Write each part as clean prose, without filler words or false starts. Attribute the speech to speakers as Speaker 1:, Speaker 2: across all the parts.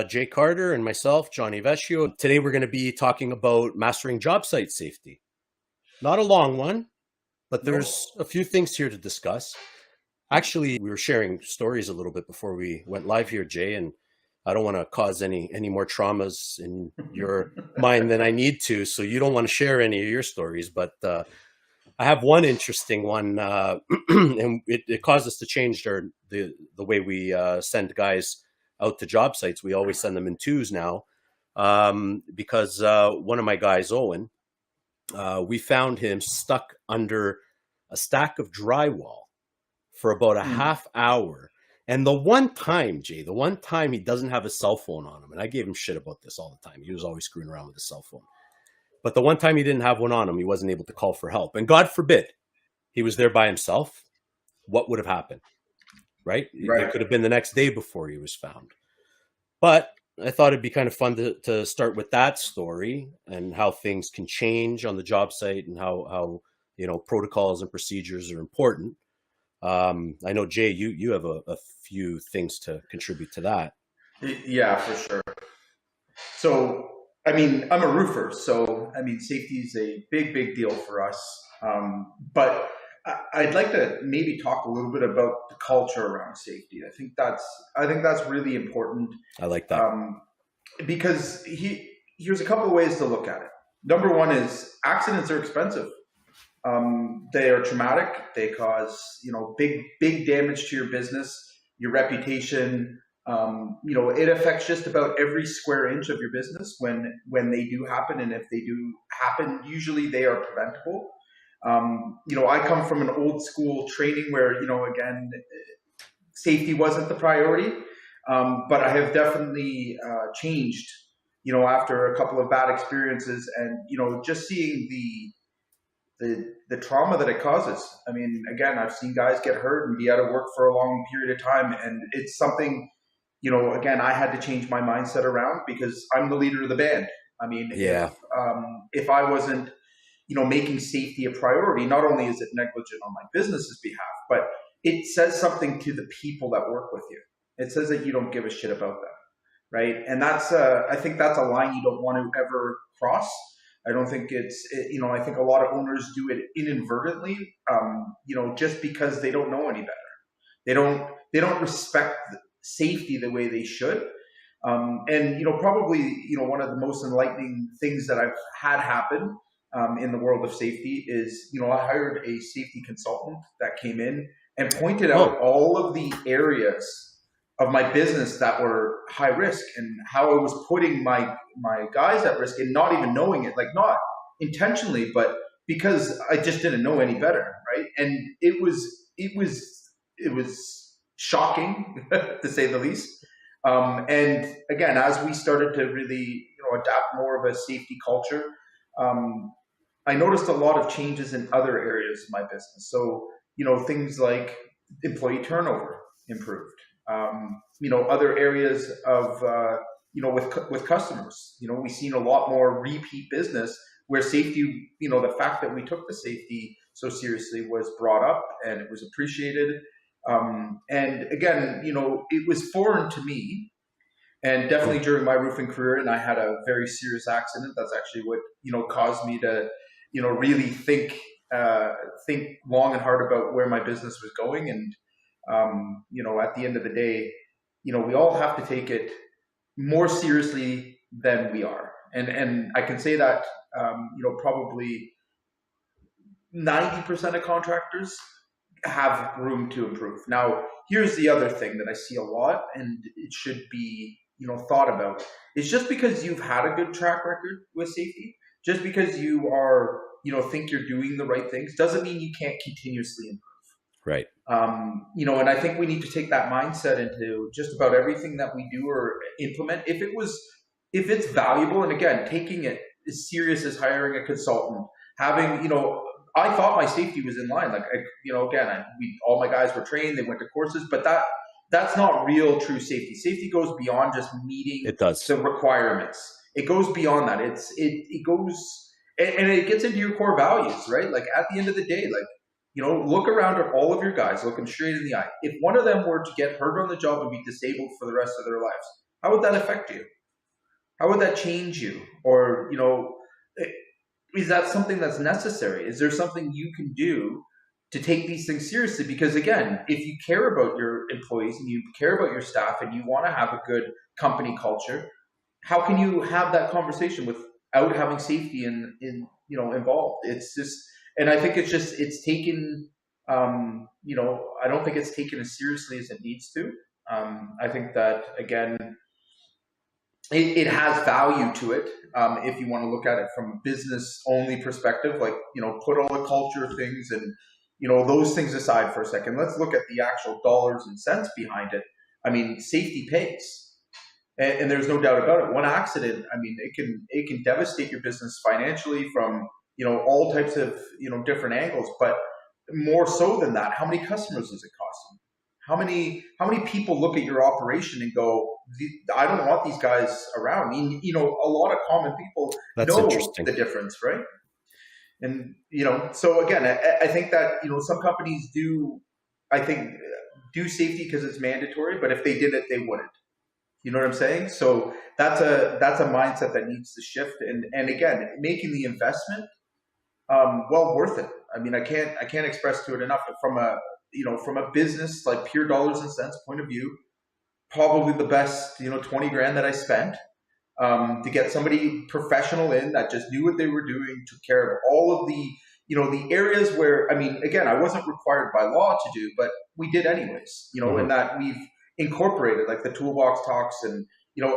Speaker 1: Jay Carter and myself, Johnny Vecchio. Today we're going to be talking about mastering job site safety. Not a long one, but there's a few things here to discuss. Actually, we were sharing stories a little bit before we went live here, Jay, and I don't want to cause any more traumas in your mind than I need to, so you don't want to share any of your stories, but I have one interesting one, and it caused us to change the way we send guys out to job sites. We always send them in twos now, because one of my guys, Owen, we found him stuck under a stack of drywall for about a half hour. And the one time, Jay, he doesn't have his cell phone on him, and I gave him shit about this all the time. He was always screwing around with his cell phone. But the one time he didn't have one on him, he wasn't able to call for help. And God forbid, he was there by himself. What would have happened? Right? It could have been the next day before he was found. But I thought it'd be kind of fun to start with that story and how things can change on the job site and how protocols and procedures are important. I know, Jay, you have a few things to contribute to that.
Speaker 2: Yeah, for sure. So, I mean, I'm a roofer, so, I mean, safety is a big deal for us. But I'd like to maybe talk a little bit about the culture around safety. I think that's really important.
Speaker 1: I like that.
Speaker 2: Because here's a couple of ways to look at it. Number one is accidents are expensive. They are traumatic. They cause, big damage to your business, your reputation. It affects just about every square inch of your business when they do happen. And if they do happen, usually they are preventable. I come from an old school training where, again, safety wasn't the priority. But I have definitely changed, after a couple of bad experiences and, just seeing the trauma that it causes. I mean, again, I've seen guys get hurt and be out of work for a long period of time. And it's something, again, I had to change my mindset around because I'm the leader of the band. I mean, if I wasn't, making safety a priority, not only is it negligent on my business's behalf, but it says something to the people that work with you. It says that you don't give a shit about them, right? And that's, I think that's a line you don't want to ever cross. I don't think I think a lot of owners do it inadvertently, just because they don't know any better. They don't respect safety the way they should. And probably, one of the most enlightening things that I've had happen in the world of safety is, I hired a safety consultant that came in and pointed out all of the areas of my business that were high risk and how I was putting my guys at risk and not even knowing it, like not intentionally, but because I just didn't know any better. Right. And it was shocking to say the least. And again, as we started to really, adapt more of a safety culture, I noticed a lot of changes in other areas of my business. So, things like employee turnover improved. Other areas of, with customers, we've seen a lot more repeat business where safety, the fact that we took the safety so seriously was brought up and it was appreciated. And again, it was foreign to me, and definitely during my roofing career, and I had a very serious accident. That's actually what, caused me to, really think long and hard about where my business was going. And, at the end of the day, we all have to take it more seriously than we are. And I can say that, probably 90% of contractors have room to improve. Now, here's the other thing that I see a lot, and it should be, thought about. It's just because you've had a good track record with safety, just because you are, think you're doing the right things, doesn't mean you can't continuously improve.
Speaker 1: Right.
Speaker 2: And I think we need to take that mindset into just about everything that we do or implement. If it's valuable, and again, taking it as serious as hiring a consultant, having, I thought my safety was in line. Like, all my guys were trained, they went to courses, but that's not real true safety. Safety goes beyond just meeting the requirements. It goes beyond that. It goes, and it gets into your core values, right? Like at the end of the day, like, look around at all of your guys, look them straight in the eye. If one of them were to get hurt on the job and be disabled for the rest of their lives, How would that affect you? How would that change you? Or, is that something that's necessary? Is there something you can do to take these things seriously? Because again, if you care about your employees and you care about your staff and you want to have a good company culture, how can you have that conversation without having safety involved? It's just, and I think it's taken, I don't think it's taken as seriously as it needs to. I think that again, it has value to it. If you want to look at it from a business only perspective, like, put all the culture things and, those things aside for a second. Let's look at the actual dollars and cents behind it. I mean, safety pays. And there's no doubt about it. One accident, I mean, it can devastate your business financially from, all types of, different angles. But more so than that, how many customers does it cost you? How many people look at your operation and go, I don't want these guys around? I mean, a lot of common people
Speaker 1: That's
Speaker 2: know
Speaker 1: interesting.
Speaker 2: the difference, right? And, so again, I think that, some companies do, I think, do safety because it's mandatory, but if they did it, they wouldn't. You know what I'm saying? So that's a mindset that needs to shift. And again, making the investment, well worth it. I mean, I can't express to it enough that from a business, like pure dollars and cents point of view, probably the best, 20 grand that I spent, to get somebody professional in that just knew what they were doing, took care of all of the, the areas where, I mean, again, I wasn't required by law to do, but we did anyways, and that we've incorporated like the toolbox talks and,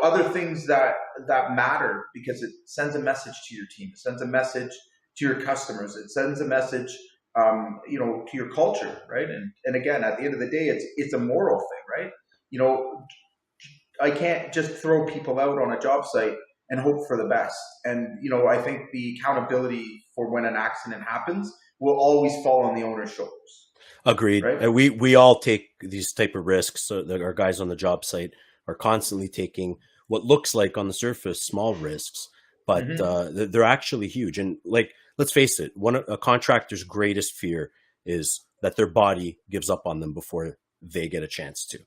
Speaker 2: other things that matter because it sends a message to your team. It sends a message to your customers. It sends a message, to your culture, right? And again, at the end of the day, it's a moral thing, right? I can't just throw people out on a job site and hope for the best. And, I think the accountability for when an accident happens will always fall on the owner's shoulders.
Speaker 1: Agreed.
Speaker 2: Right?
Speaker 1: And we all take these type of risks. So our guys on the job site are constantly taking what looks like on the surface small risks, but they're actually huge. And like, let's face it, a contractor's greatest fear is that their body gives up on them before they get a chance to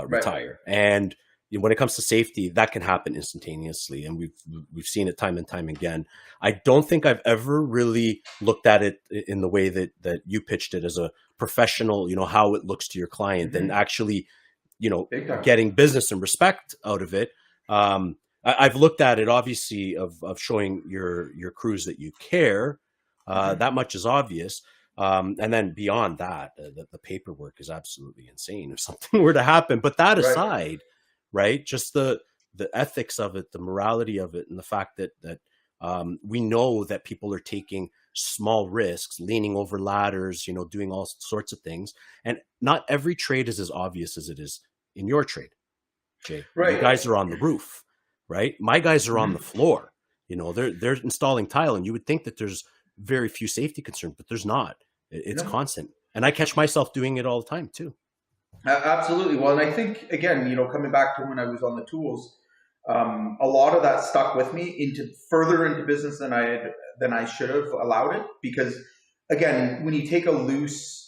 Speaker 1: retire. Right. And when it comes to safety, that can happen instantaneously, and we've seen it time and time again. I don't think I've ever really looked at it in the way that you pitched it as a professional, how it looks to your client, and actually, getting business and respect out of it. I've looked at it obviously of showing your crews that you care. That much is obvious. And then beyond that, the paperwork is absolutely insane if something were to happen. But that aside, right? Just the ethics of it, the morality of it, and the fact that we know that people are taking small risks, leaning over ladders, doing all sorts of things. And not every trade is as obvious as it is in your trade, Jay. Right. You guys are on the roof, right? My guys are on the floor. They're installing tile, and you would think that there's very few safety concerns, but there's not. It's constant. And I catch myself doing it all the time too.
Speaker 2: Absolutely. Well, and I think, again, coming back to when I was on the tools, a lot of that stuck with me further into business than I should have allowed it. Because again, when you take a loose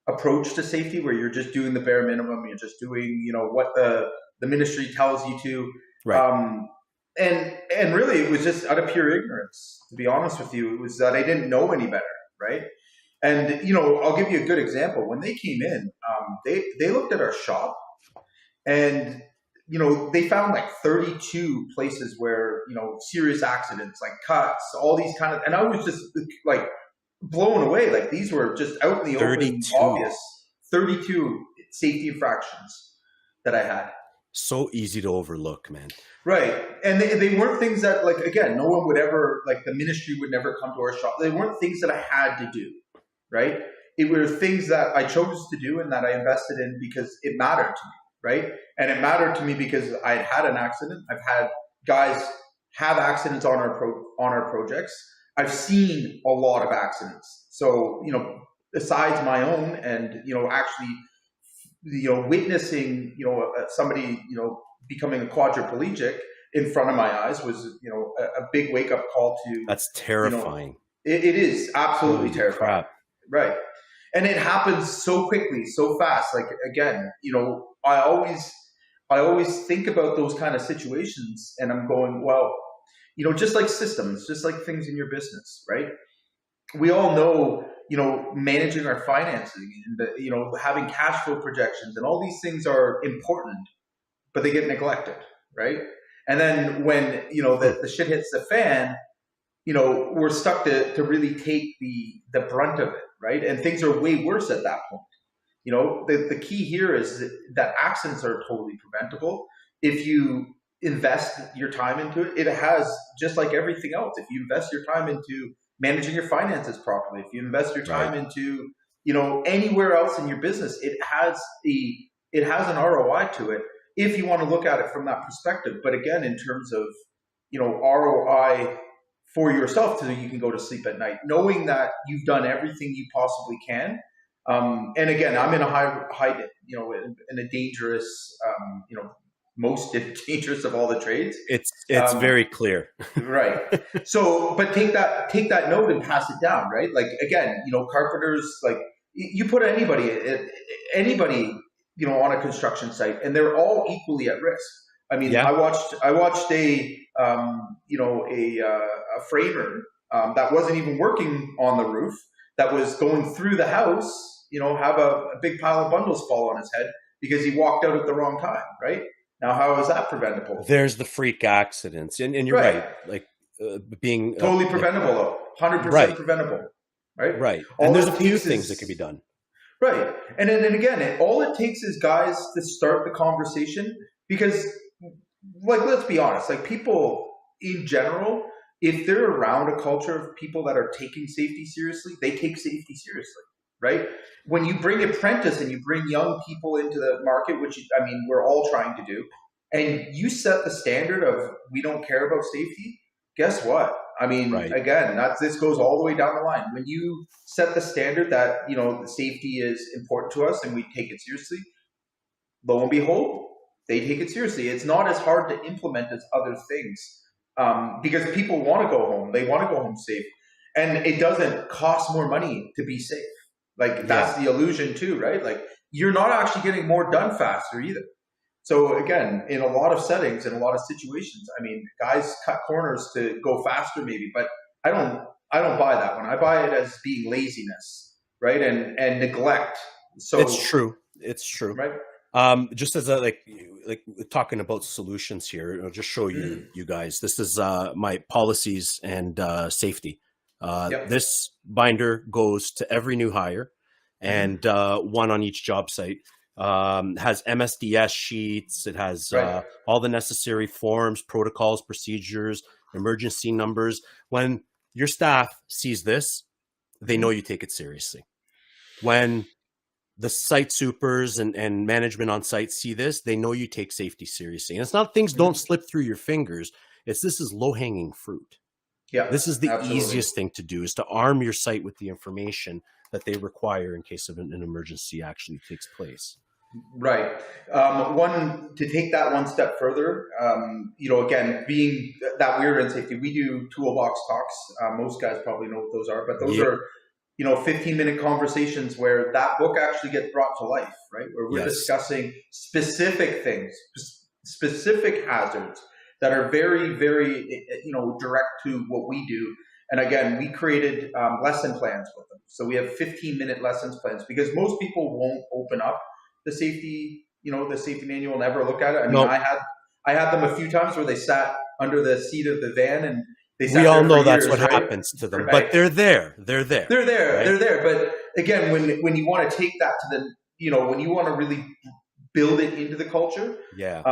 Speaker 2: approach to safety where you're just doing the bare minimum, you're just doing, what the ministry tells you to, right. And really it was just out of pure ignorance, to be honest with you. It was that I didn't know any better. Right. And, I'll give you a good example. When they came in, they looked at our shop and, they found like 32 places where, serious accidents, like cuts, all these kind of, and I was just like blown away. Like these were just out in the open, obvious 32 safety infractions that I had.
Speaker 1: So easy to overlook, man.
Speaker 2: Right. And they weren't things that, like, again, no one would ever, like the ministry would never come to our shop. They weren't things that I had to do. Right? It were things that I chose to do and that I invested in because it mattered to me, right? And it mattered to me because I had an accident. I've had guys have accidents on our projects. I've seen a lot of accidents. So, besides my own and, actually, witnessing, somebody, becoming a quadriplegic in front of my eyes was, a big wake up call to.
Speaker 1: That's terrifying.
Speaker 2: It is absolutely terrifying. Crap. Right. And it happens so quickly, so fast. Like, again, I always I always think about those kind of situations and I'm going, well, just like systems, just like things in your business, right? We all know, managing our financing and having cash flow projections and all these things are important, but they get neglected, right? And then when, the shit hits the fan, we're stuck to really take the brunt of it, right? And things are way worse at that point. The key here is that accidents are totally preventable. If you invest your time into it, it has, just like everything else, if you invest your time into managing your finances properly, if you invest your time into, anywhere else in your business, it has an ROI to it if you want to look at it from that perspective. But again, in terms of, ROI for yourself so you can go to sleep at night, knowing that you've done everything you possibly can. And again, I'm in a high, in a dangerous, most dangerous of all the trades.
Speaker 1: It's very clear.
Speaker 2: Right. So, but take that note and pass it down, right? Like, again, carpenters, like you put anybody, on a construction site and they're all equally at risk. I mean, I watched a framer that wasn't even working on the roof, that was going through the house, have a big pile of bundles fall on his head because he walked out at the wrong time, right? Now, how is that preventable?
Speaker 1: There's the freak accidents, and you're right. Like being
Speaker 2: totally preventable, though, 100% preventable, right?
Speaker 1: Right. And there's a few things that can be done.
Speaker 2: Right. And then again, all it takes is guys to start the conversation because, like, let's be honest, like people in general, if they're around a culture of people that are taking safety seriously, they take safety seriously, right? When you bring apprentice and you bring young people into the market, which I mean, we're all trying to do, and you set the standard of we don't care about safety, guess what? I mean, again, this goes all the way down the line. When you set the standard that, the safety is important to us and we take it seriously, lo and behold, they take it seriously. It's not as hard to implement as other things because people want to go home. They want to go home safe. And it doesn't cost more money to be safe. Like, that's the illusion too, right? Like, you're not actually getting more done faster either. So again, in a lot of settings, in a lot of situations, I mean, guys cut corners to go faster maybe, but I don't buy that one. I buy it as being laziness, right? And neglect. So
Speaker 1: it's true. Right. Just as like talking about solutions here, I'll just show you guys. This is my policies and safety. This binder goes to every new hire and one on each job site. Has MSDS sheets. It has all the necessary forms, protocols, procedures, emergency numbers. When your staff sees this, they know you take it seriously. When the site supers and management on site see this, they know you take safety seriously. And it's not things don't slip through your fingers. This is low-hanging fruit. Yeah, this is the easiest thing to do, is to arm your site with the information that they require in case of an emergency actually takes place.
Speaker 2: Right. To take that one step further, again, being that we're in safety, we do toolbox talks. Most guys probably know what those are, but those are, 15-minute conversations where that book actually gets brought to life, right? Where we're discussing specific things, specific hazards that are very, very, direct to what we do. And again, we created lesson plans with them. So we have 15-minute lessons plans because most people won't open up the safety, the safety manual, never look at it. I mean, I had them a few times where they sat under the seat of the van and they sat.
Speaker 1: We all know that's what happens to them, but they're there. They're there.
Speaker 2: But again, when you want to take that to the, when you want to really build it into the culture. Yeah.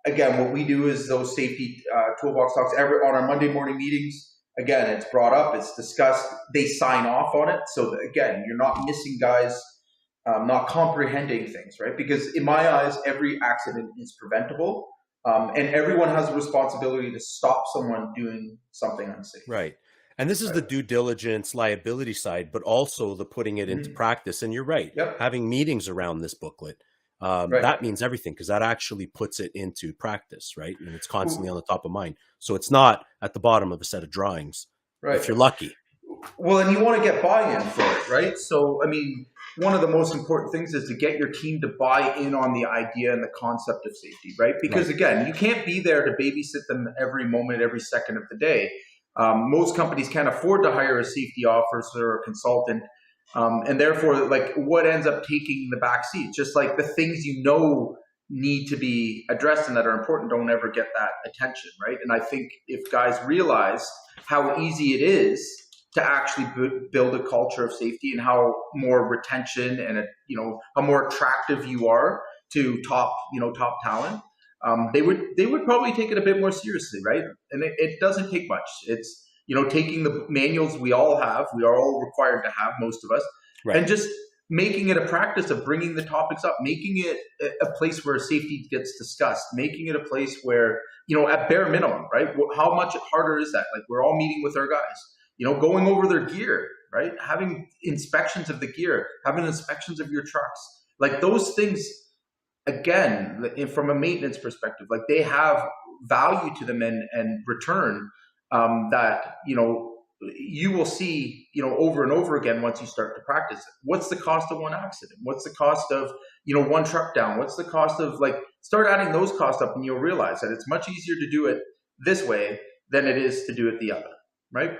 Speaker 2: Again, what we do is those safety toolbox talks on our Monday morning meetings. Again, it's brought up, it's discussed. They sign off on it, so that, again, you're not missing guys. Not comprehending things, right? Because in my eyes, every accident is preventable, and everyone has a responsibility to stop someone doing something unsafe.
Speaker 1: Right. And this is the due diligence liability side, but also the putting it into practice. And you're right. Having meetings around this booklet, that means everything, because that actually puts it into practice, right? And it's constantly on the top of mind. So it's not at the bottom of a set of drawings, if you're lucky.
Speaker 2: Well, and you want to get buy-in for it, right? So, I mean, one of the most important things is to get your team to buy in on the idea and the concept of safety, right? Because again, you can't be there to babysit them every moment, every second of the day. Most companies can't afford to hire a safety officer or consultant. And therefore, like, what ends up taking the back seat? Just like the things need to be addressed and that are important don't ever get that attention, right? And I think if guys realize how easy it is to actually build a culture of safety and how more retention and how more attractive you are to top talent, they would probably take it a bit more seriously, right? And it doesn't take much. It's taking the manuals we are all required to have, most of us, right, and just making it a practice of bringing the topics up, making it a place where safety gets discussed, making it a place where, at bare minimum, right? How much harder is that? Like, we're all meeting with our guys, going over their gear, right? Having inspections of the gear, having inspections of your trucks, like those things, again, from a maintenance perspective, like they have value to them and return that, you will see, over and over again once you start to practice it. What's the cost of one accident? What's the cost of, one truck down? What's the cost of, start adding those costs up, and you'll realize that it's much easier to do it this way than it is to do it the other, right?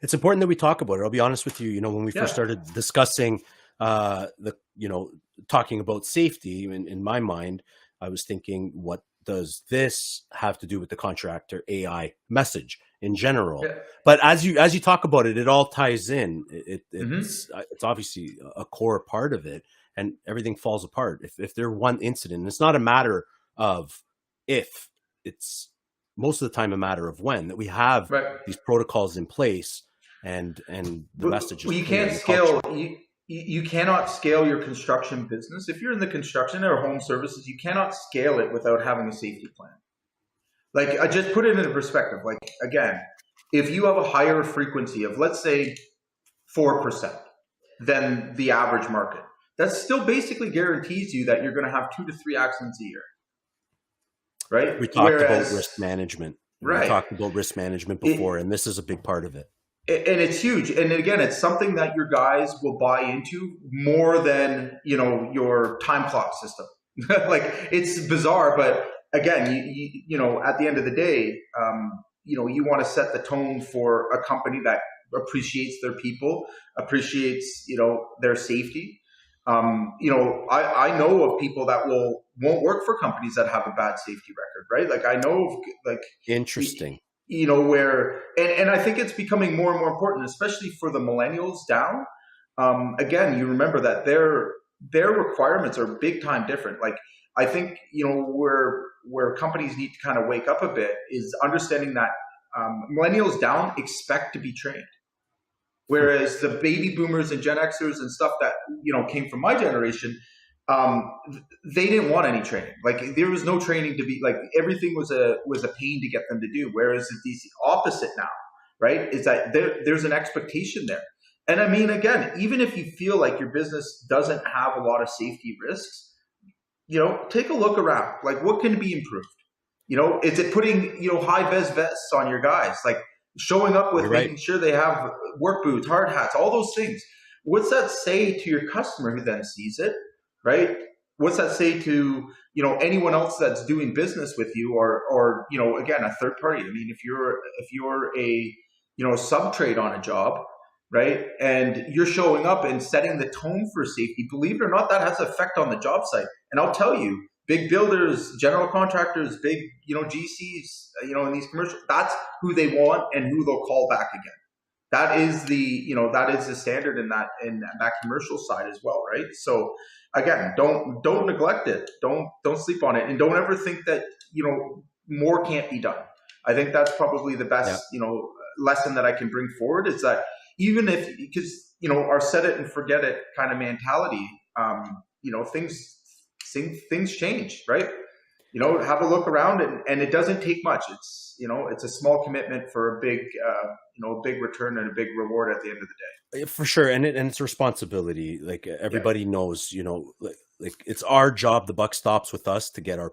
Speaker 1: It's important that we talk about it. I'll be honest with you. When we first started discussing talking about safety, in my mind, I was thinking, what does this have to do with the Contractor AI message in general? Yeah. But as you talk about it, it all ties in. It's obviously a core part of it, and everything falls apart if there's one incident. It's not a matter of if, it's most of the time a matter of when, that we have these protocols in place and the message. Well,
Speaker 2: you can't scale. You cannot scale your construction business. If you're in the construction or home services, you cannot scale it without having a safety plan. Like, I just put it into perspective. Like, again, if you have a higher frequency of, let's say, 4% than the average market, that still basically guarantees you that you're going to have 2 to 3 accidents a year. Right?
Speaker 1: We talked about risk management. Right. We talked about risk management before, and this is a big part of it.
Speaker 2: And it's huge. And again, it's something that your guys will buy into more than, your time clock system. Like, it's bizarre, but again, you at the end of the day, you want to set the tone for a company that appreciates their people, appreciates, their safety. I know of people that won't work for companies that have a bad safety record, right? Like, I know of, like,
Speaker 1: interesting.
Speaker 2: Where, and I think it's becoming more and more important, especially for the millennials down. Again, you remember that their requirements are big time different. Like, I think, where companies need to kind of wake up a bit is understanding that millennials down expect to be trained. Whereas the baby boomers and Gen Xers and stuff that, came from my generation, they didn't want any training. Like, there was no training to be, like, everything was a pain to get them to do. Whereas it's the opposite now, right? Is that there's an expectation there. And I mean, again, even if you feel like your business doesn't have a lot of safety risks, take a look around. Like, what can be improved? Is it putting, high vis vests on your guys? Like, showing up with making sure they have work boots, hard hats, all those things. What's that say to your customer who then sees it, right? What's that say to, anyone else that's doing business with you, or again, a third party? I mean, if you're a sub-trade on a job, right, and you're showing up and setting the tone for safety, believe it or not, that has an effect on the job site. And I'll tell you, big builders, general contractors, big, GCs, in these commercial, that's who they want and who they'll call back again. That is the standard in that commercial side as well, right? So again, don't neglect it. Don't sleep on it, and don't ever think that more can't be done. I think that's probably the best lesson that I can bring forward, is that even if, because our set it and forget it kind of mentality, things change, right? Have a look around, and it doesn't take much. It's a small commitment for a big, big return and a big reward at the end of the day.
Speaker 1: For sure. And it's responsibility. Like, everybody knows, like, it's our job. The buck stops with us to get our